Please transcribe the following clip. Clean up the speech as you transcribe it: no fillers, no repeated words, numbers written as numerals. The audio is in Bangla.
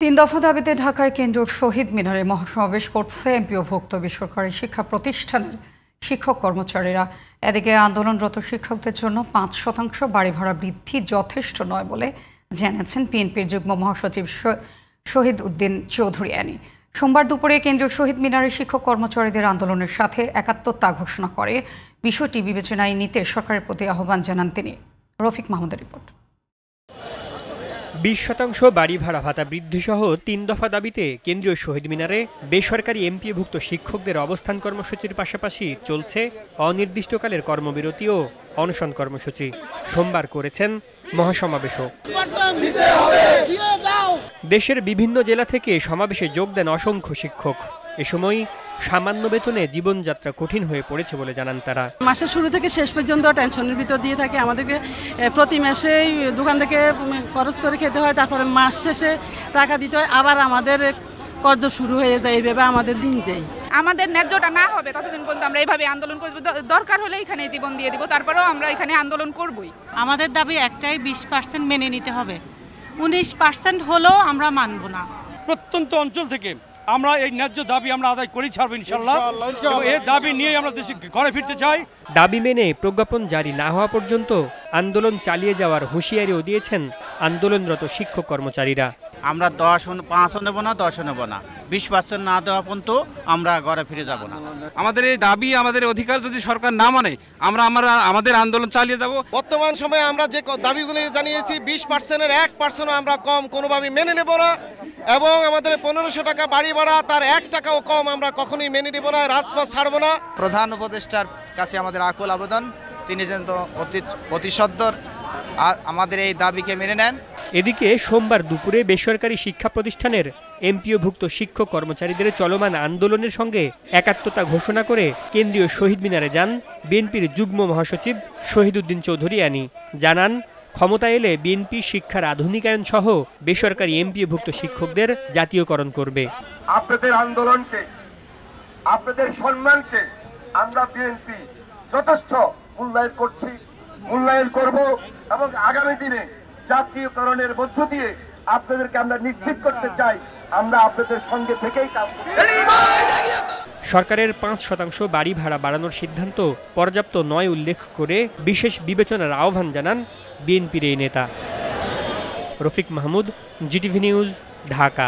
তিন দফা দাবিতে ঢাকায় কেন্দ্রীয় শহীদ মিনারে মহাসমাবেশ করছে এমপিওভুক্ত বেসরকারি শিক্ষা প্রতিষ্ঠানের শিক্ষক কর্মচারীরা। এদিকে আন্দোলনরত শিক্ষকদের জন্য ৫% বাড়ি ভাড়া বৃদ্ধি যথেষ্ট নয় বলে জানিয়েছেন বিএনপির যুগ্ম মহাসচিব শহীদ উদ্দিন চৌধুরী অ্যানি। সোমবার দুপুরে কেন্দ্রীয় শহীদ মিনারে শিক্ষক কর্মচারীদের আন্দোলনের সাথে একাত্মতা ঘোষণা করে বিষয়টি বিবেচনায় নিতে সরকারের প্রতি আহ্বান জানান তিনি। রফিক মাহমুদের রিপোর্ট। 20% বাড়ি ভাড়া ভাতা বৃদ্ধি সহ 3 দফা দাবিতে কেন্দ্রীয় শহীদ মিনারে বেসরকারি এমপিওভুক্ত শিক্ষকদের অবস্থান কর্মসূচির পাশাপাশি চলছে অনির্দিষ্টকালের কর্মবিরতি ও অনশন কর্মসূচি। সোমবার করেছেন মহাসমাবেশও। দেশের বিভিন্ন জেলা থেকে সমাবেশে যোগ দেন অসংখ্য শিক্ষক। এ সময় সামান্য বেতনে জীবনযাত্রা কঠিন হয়ে পড়েছে বলে জানান তারা। মাসের শুরু থেকে শেষ পর্যন্ত টেনশনের ভিতর দিয়ে থাকে। আমাদেরকে প্রতি মাসেই দোকান থেকে খরচ করে খেতে হয়, তারপরে মাস শেষে টাকা দিতে হয়, আবার আমাদের কর্জ শুরু হয়ে যায়। এইভাবে আমাদের দিন যায়। আমাদের ন্যায্যটা না হবে ততদিন পর্যন্ত আমরা এইভাবে আন্দোলন করব। দরকার হলে এখানে জীবন দিয়ে দিব, তারপরেও আমরা এখানে আন্দোলন করবই। আমাদের দাবি একটাই, 20% মেনে নিতে হবে। 19% হলেও আমরা মানব না। প্রত্যন্ত অঞ্চল থেকে আমরা এই ন্যায্য দাবি আমরা আদায় করেই ছাড়বো ইনশাআল্লাহ। এই দাবি নিয়ে আমরা দেশে ঘরে ফিরতে চাই। দাবি মেনে প্রজ্ঞাপন জারি না হওয়া পর্যন্ত আন্দোলন চালিয়ে যাওয়ার হুঁশিয়ারিও দিয়েছেন আন্দোলনরত শিক্ষক কর্মচারীরা। আমরা 5 নেব না, 10 নেব না, 20% না দেওয়া পর্যন্ত আমরা ঘরে ফিরে যাব না। আমাদের এই দাবি, আমাদের অধিকার যদি সরকার না মানে আমরা আমাদের আন্দোলন চালিয়ে যাব। বর্তমান সময়ে আমরা যে দাবিগুলি জানিয়েছি 20%-এর 1% আমরা কম কোনোভাবেই মেনে নেব না, এবং আমাদের 1500 টাকা বাড়ি ভাড়া তার 1 টাকাও কম আমরা কখনোই মেনে নেব না, রাজপথ ছাড়ব না। প্রধান উপদেষ্টার কাছে আমাদের আকুল আবেদন, তিনি যেন অতি সত্বর আমাদের এই দাবিকে মেনে নেন। এদিকে সোমবার দুপুরে বেসরকারি শিক্ষা প্রতিষ্ঠানের এমপিওভুক্ত শিক্ষক কর্মচারীদের চলমান আন্দোলনের সঙ্গে একাত্মতা ঘোষণা করে কেন্দ্রীয় শহীদ মিনারে যান বিএনপির যুগ্ম মহাসচিব শহীদ উদ্দিন চৌধুরী অ্যানি। জানান, ক্ষমতা এলে বিএনপি শিক্ষার আধুনিকায়ন সহ বেসরকারি এমপিওভুক্ত শিক্ষকদের জাতীয়করণ করবে। আপনাদের আন্দোলনকে, আপনাদের সম্মানকে আমরা বিএনপি যথেষ্ট মূল্যায়ন করছি, মূল্যায়ন করব, এবং আগামী দিনে জাতীয়করণের মধ্য দিয়ে আপনাদেরকে আমরা নিশ্চিত করতে চাই আমরা আপনাদের সঙ্গে থেকেই কাজ করব। সরকারের 5% বাড়ি ভাড়া বাড়ানোর সিদ্ধান্ত পর্যাপ্ত নয় উল্লেখ করে বিশেষ বিবেচনার আহ্বান জানান বিএনপির এই নেতা। Rafiq Mahmud, GTV news, Dhaka.